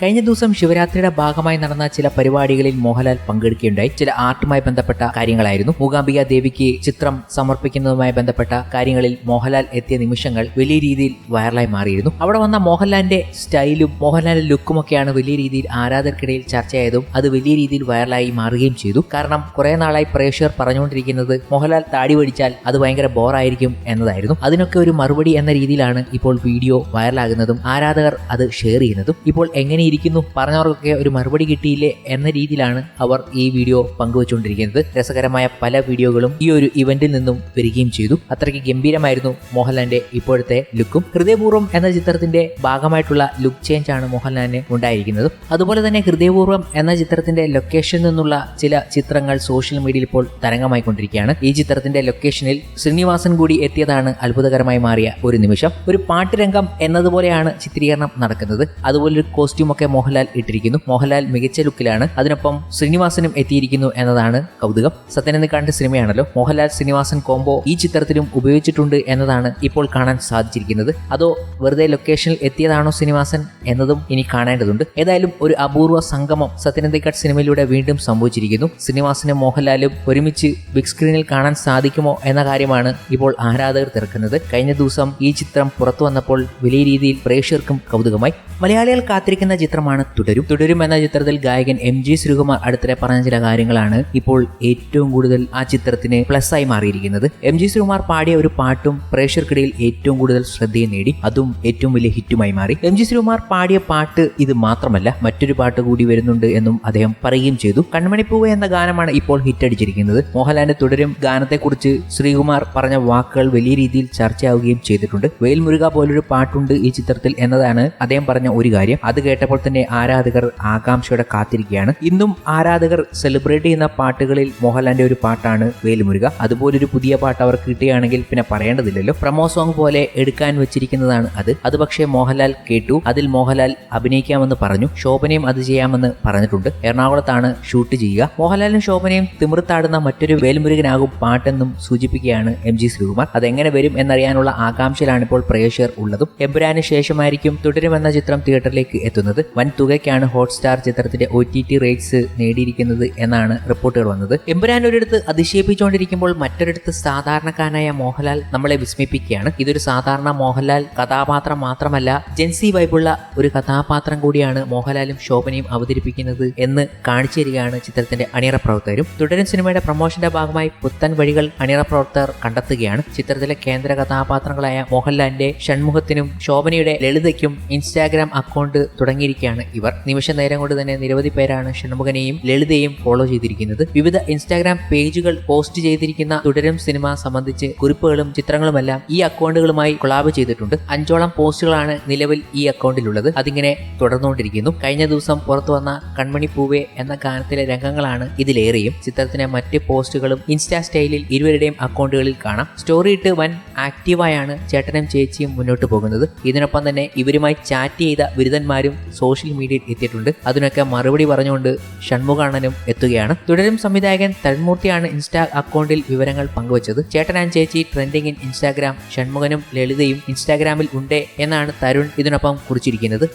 കഴിഞ്ഞ ദിവസം ശിവരാത്രിയുടെ ഭാഗമായി നടന്ന ചില പരിപാടികളിൽ മോഹൻലാൽ പങ്കെടുക്കുകയുണ്ടായി. ചില ആർട്ടുമായി ബന്ധപ്പെട്ട കാര്യങ്ങളായിരുന്നു. മൂകാംബിക ദേവിക്ക് ചിത്രം സമർപ്പിക്കുന്നതുമായി ബന്ധപ്പെട്ട കാര്യങ്ങളിൽ മോഹൻലാൽ എത്തിയ നിമിഷങ്ങൾ വലിയ രീതിയിൽ വൈറലായി മാറിയിരുന്നു. അവിടെ വന്ന മോഹൻലാലിന്റെ സ്റ്റൈലും മോഹൻലാലിന്റെ ലുക്കുമൊക്കെയാണ് വലിയ രീതിയിൽ ആരാധകർക്കിടയിൽ ചർച്ചയായതും അത് വലിയ രീതിയിൽ വൈറലായി മാറുകയും ചെയ്തു. കാരണം കുറെ നാളായി പ്രേക്ഷകർ പറഞ്ഞുകൊണ്ടിരിക്കുന്നത് മോഹൻലാൽ താടി വടിച്ചാൽ അത് ഭയങ്കര ബോറായിരിക്കും എന്നതായിരുന്നു. അതിനൊക്കെ ഒരു മറുപടി എന്ന രീതിയിലാണ് ഇപ്പോൾ വീഡിയോ വൈറലാകുന്നതും ആരാധകർ അത് ഷെയർ ചെയ്യുന്നതും. ഇപ്പോൾ എങ്ങനെയിരിക്കുന്നു, പറഞ്ഞവർക്കൊക്കെ ഒരു മറുപടി കിട്ടിയില്ലേ എന്ന രീതിയിലാണ് അവർ ഈ വീഡിയോ പങ്കുവച്ചുകൊണ്ടിരിക്കുന്നത്. രസകരമായ പല വീഡിയോകളും ഈ ഒരു ഇവന്റിൽ നിന്നും വരികയും ചെയ്തു. അത്രയ്ക്ക് ഗംഭീരമായിരുന്നു മോഹൻലാലിന്റെ ഇപ്പോഴത്തെ ലുക്കും. ഹൃദയപൂർവ്വം എന്ന ചിത്രത്തിന്റെ ഭാഗമായിട്ടുള്ള ലുക്ക് ചേഞ്ച് ആണ് മോഹൻലാലിന് ഉണ്ടായിരിക്കുന്നത്. അതുപോലെ തന്നെ ഹൃദയപൂർവ്വം എന്ന ചിത്രത്തിന്റെ ലൊക്കേഷനിൽ നിന്നുള്ള ചില ചിത്രങ്ങൾ സോഷ്യൽ മീഡിയയിൽ ഇപ്പോൾ തരംഗമായിക്കൊണ്ടിരിക്കുകയാണ്. ഈ ചിത്രത്തിന്റെ ലൊക്കേഷനിൽ ശ്രീനിവാസൻ കൂടി എത്തിയതാണ് അത്ഭുതകരമായി മാറിയ ഒരു നിമിഷം. ഒരു പാട്ടുരംഗം എന്നതുപോലെയാണ് ചിത്രീകരണം നടക്കുന്നത്. അതുപോലൊരു കോസ്റ്റ്യൂം ഒക്കെ മോഹൻലാൽ ഇട്ടിരിക്കുന്നു. മോഹൻലാൽ മികച്ച ലുക്കിലാണ്. അതിനൊപ്പം ശ്രീനിവാസനും എത്തിയിരിക്കുന്നു എന്നതാണ് കൗതുകം. സത്യനന്ദിക്കാടിന്റെ സിനിമയാണല്ലോ. മോഹൻലാൽ ശ്രീനിവാസൻ കോംബോ ഈ ചിത്രത്തിലും ഉപയോഗിച്ചിട്ടുണ്ട് എന്നതാണ് ഇപ്പോൾ കാണാൻ സാധിച്ചിരിക്കുന്നത്. അതോ വെറുതെ ലൊക്കേഷനിൽ എത്തിയതാണോ ശ്രീനിവാസൻ എന്നതും ഇനി കാണേണ്ടതുണ്ട്. ഏതായാലും ഒരു അപൂർവ സംഗമം സത്യനന്ദിക്കാട് സിനിമയിലൂടെ വീണ്ടും സംഭവിച്ചിരിക്കുന്നു. ശ്രീനിവാസനും മോഹൻലാലും ഒരുമിച്ച് ബിഗ് സ്ക്രീനിൽ കാണാൻ സാധിക്കുമോ എന്ന കാര്യമാണ് ഇപ്പോൾ ആരാധകർ തിരക്കുന്നത്. കഴിഞ്ഞ ദിവസം ഈ ചിത്രം പുറത്തു വന്നപ്പോൾ വലിയ രീതിയിൽ പ്രേക്ഷകർക്കും കൗതുകമായി. മലയാളികൾ കാത്തിരിക്കുന്ന ചിത്രമാണ് തുടരും. തുടരും എന്ന ചിത്രത്തിൽ ഗായകൻ MG ശ്രീകുമാർ അടുത്തിടെ പറഞ്ഞ ചില കാര്യങ്ങളാണ് ഇപ്പോൾ ഏറ്റവും കൂടുതൽ ആ ചിത്രത്തിന് പ്ലസ് ആയി മാറിയിരിക്കുന്നത്. MG ശ്രീകുമാർ പാടിയ ഒരു പാട്ടും പ്രേക്ഷകർക്കിടയിൽ ഏറ്റവും കൂടുതൽ ശ്രദ്ധയെ നേടി. അതും ഏറ്റവും വലിയ ഹിറ്റുമായി മാറി. MG ശ്രീകുമാർ പാടിയ പാട്ട് ഇത് മാത്രമല്ല, മറ്റൊരു പാട്ട് കൂടി വരുന്നുണ്ട് എന്നും അദ്ദേഹം പറയുകയും ചെയ്തു. കൺമണിപ്പൂവ് എന്ന ഗാനമാണ് ഇപ്പോൾ ഹിറ്റടിച്ചിരിക്കുന്നത്. മോഹൻലാലിന്റെ തുടരും ഗാനത്തെക്കുറിച്ച് ശ്രീകുമാർ പറഞ്ഞ വാക്കുകൾ വലിയ രീതിയിൽ ചർച്ചയാവുകയും ചെയ്തിട്ടുണ്ട്. വേൽമുരുക പോലൊരു പാട്ടുണ്ട് ഈ ചിത്രത്തിൽ എന്നതാണ് അദ്ദേഹം പറഞ്ഞ ഒരു കാര്യം. അത് കേട്ടപ്പോൾ തന്നെ ആരാധകർ ആകാംക്ഷയോടെ കാത്തിരിക്കുകയാണ്. ഇന്നും ആരാധകർ സെലിബ്രേറ്റ് ചെയ്യുന്ന പാട്ടുകളിൽ മോഹൻലാലിന്റെ ഒരു പാട്ടാണ് വേൽമുരുക. അതുപോലൊരു പുതിയ പാട്ട് അവർക്ക് കിട്ടുകയാണെങ്കിൽ പിന്നെ പറയേണ്ടതില്ലല്ലോ. പ്രമോ സോങ് പോലെ എടുക്കാൻ വെച്ചിരിക്കുന്നതാണ് അത് പക്ഷേ മോഹൻലാൽ കേട്ടു. അതിൽ മോഹൻലാൽ അഭിനയിക്കാമെന്ന് പറഞ്ഞു. ശോഭനയും അത് ചെയ്യാമെന്ന് പറഞ്ഞിട്ടുണ്ട്. എറണാകുളത്താണ് ഷൂട്ട് ചെയ്യുക. മോഹൻലാലും ശോഭനയും തിമിർത്താടുന്ന മറ്റൊരു വേൽമുരുകനാകും പാട്ടെന്നും സൂചിപ്പിക്കുകയാണ് MG ശ്രീകുമാർ. അതെങ്ങനെ വരും എന്നറിയാനുള്ള ആകാംക്ഷയിലാണ് ഇപ്പോൾ പ്രേക്ഷകർ ഉള്ളതും. എമ്പുരാന് ശേഷമായിരിക്കും തുടരുമെന്ന ചിത്രം തിയേറ്ററിലേക്ക് എത്തുന്നത്. വൻ തുകയ്ക്കാണ് ഹോട്ട്സ്റ്റാർ ചിത്രത്തിന്റെ OTT റേറ്റ്സ് നേടിയിരിക്കുന്നത് എന്നാണ് റിപ്പോർട്ടുകൾ വന്നത്. എമ്പുരാൻ ഒരിടത്ത് അതിശയിപ്പിച്ചുകൊണ്ടിരിക്കുമ്പോൾ മറ്റൊരിടത്ത് സാധാരണക്കാരനായ മോഹൻലാൽ നമ്മളെ വിസ്മയിപ്പിക്കുകയാണ്. ഇതൊരു സാധാരണ മോഹൻലാൽ കഥാപാത്രം മാത്രമല്ല, ജെൻസി വൈബുള്ള ഒരു കഥാപാത്രം കൂടിയാണ് മോഹൻലാലും ശോഭനയും അവതരിപ്പിക്കുന്നത് എന്ന് കാണിച്ചു തരികയാണ് ചിത്രത്തിന്റെ അണിയറ പ്രവർത്തകരും. തുടരും സിനിമയുടെ പ്രൊമോഷന്റെ ഭാഗമായി പുത്തൻ വഴികൾ അണിയറ പ്രവർത്തകർ കണ്ടെത്തുകയാണ്. ചിത്രത്തിലെ കേന്ദ്ര കഥാപാത്രങ്ങളായ മോഹൻലാലിന്റെ ഷൺമുഖത്തിനും ശോഭനയുടെ ലളിതയ്ക്കും ഇൻസ്റ്റാഗ്രാം അക്കൗണ്ട് തുടങ്ങിയിരിക്കുകയാണ് ഇവർ. നിമിഷ നേരം കൊണ്ട് തന്നെ നിരവധി പേരാണ് ഷൺമുഖനെയും ലളിതയും ഫോളോ ചെയ്തിരിക്കുന്നത്. വിവിധ ഇൻസ്റ്റാഗ്രാം പേജുകൾ പോസ്റ്റ് ചെയ്തിരിക്കുന്ന തുടരും സിനിമ സംബന്ധിച്ച് കുറിപ്പുകളും ചിത്രങ്ങളുമെല്ലാം ഈ അക്കൗണ്ടുകളുമായി കൊളാബ് ചെയ്തിട്ടുണ്ട്. 5ഓളം പോസ്റ്റുകളാണ് നിലവിൽ ഈ അക്കൗണ്ടിലുള്ളത്. അതിങ്ങനെ തുടർന്നുകൊണ്ടിരിക്കുന്നു. കഴിഞ്ഞ ദിവസം പുറത്തു വന്ന കൺമണി പൂവേ എന്ന ഗാനത്തിലെ രംഗങ്ങളാണ് ഇതിലേറെയും. ചിത്രത്തിലെ മറ്റ് പോസ്റ്റുകളും ഇൻസ്റ്റാ സ്റ്റൈലിൽ ഇരുവരുടെയും അക്കൗണ്ടുകളിൽ കാണാം. സ്റ്റോറി ഇട്ട് വൻ ആക്റ്റീവായാണ് ചേട്ടനും ചേച്ചിയും മുന്നോട്ട് പോകുന്നത്. ഇതിനൊപ്പം തന്നെ ഇവരുമായി ചാറ്റ് ചെയ്ത ബിരുദന്മാരും സോഷ്യൽ മീഡിയയിൽ എത്തിയിട്ടുണ്ട്. അതിനൊക്കെ മറുപടി പറഞ്ഞുകൊണ്ട് ഷൺമുഖാണനും എത്തുകയാണ്. തുടരും സംവിധായകൻ തരുൺമൂർത്തിയാണ് ഇൻസ്റ്റാ അക്കൗണ്ടിൽ വിവരങ്ങൾ പങ്കുവച്ചത്. ചേട്ടൻ ആൻഡ് ചേച്ചി ട്രെൻഡിംഗ് ഇൻ ഇൻസ്റ്റാഗ്രാം, ഷൺമുഖനും ലളിതയും ഇൻസ്റ്റാഗ്രാമിൽ ഉണ്ട് എന്നാണ് തരുൺ ഇതിനൊപ്പം കുറിച്ചിരിക്കുന്നത്.